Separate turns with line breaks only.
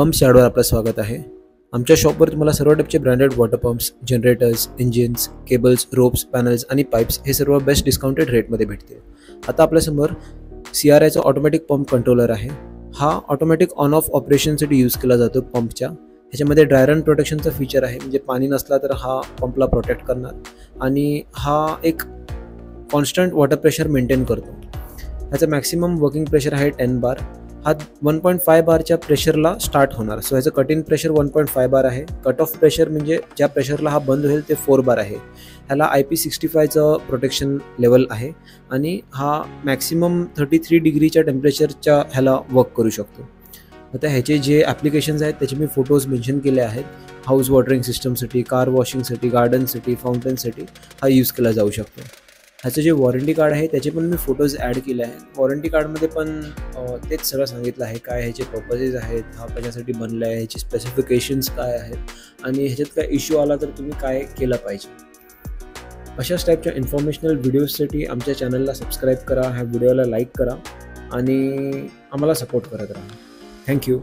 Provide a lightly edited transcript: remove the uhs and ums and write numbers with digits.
Pumps यार्डवर आपलं स्वागत आहे. आमच्या शॉपवर तुम्हाला सर्व टाईपचे branded water pumps, generators, engines, cables, ropes, panels आणि पाईप्स हे सर्व बेस्ट डिस्काउंटेड रेटमध्ये भेटतील. आता आपल्यासमोर CRIचा ऑटोमॅटिक पंप कंट्रोलर आहे. हा ऑटोमॅटिक ऑन ऑफ ऑपरेशनसाठी यूज केला जातो पंपच्या. ह्याच्यामध्ये ड्राय रन प्रोटेक्शनचं फीचर आहे, म्हणजे पाणी नसला तर हा पंपला प्रोटेक्ट करणार आणि हा एक कॉन्स्टंट वॉटर प्रेशर मेंटेन करतो. ह्याचं मॅक्सिमम वर्किंग प्रेशर आहे 10 बार. हा 1.5 बारच्या प्रेशरला स्टार्ट होणार. सो ह्याचं कट इन प्रेशर 1.5 बार आहे. कट ऑफ प्रेशर म्हणजे ज्या प्रेशरला हा बंद होईल ते 4 बार आहे. ह्याला IP65चं प्रोटेक्शन लेवल आहे आणि हा मॅक्सिमम 33 डिग्रीच्या टेम्परेचरच्या ह्याला वर्क करू शकतो. आता ह्याचे जे ॲप्लिकेशन्स आहेत त्याचे मी फोटोज मेन्शन केले आहेत. हाऊस वॉटरिंग सिस्टमसाठी, कार वॉशिंगसाठी, गार्डनसाठी, फाउंटनसाठी हा यूज केला जाऊ शकतो. ह्याचं जे वॉरंटी कार्ड आहे त्याचे पण मी फोटोज ॲड केले आहेत. वॉरंटी कार्डमध्ये पण तेच सगळं सांगितलं आहे, काय ह्याचे पर्पजेस आहेत, हा कशासाठी बनला आहे, ह्याचे स्पेसिफिकेशन्स काय आहेत आणि ह्याच्यात काय इश्यू आला तर तुम्ही काय केलं पाहिजे. अशाच टाईपच्या इन्फॉर्मेशनल व्हिडिओजसाठी आमच्या चॅनलला सबस्क्राईब करा, ह्या व्हिडिओला लाईक करा आणि आम्हाला सपोर्ट करत राहा. थँक्यू.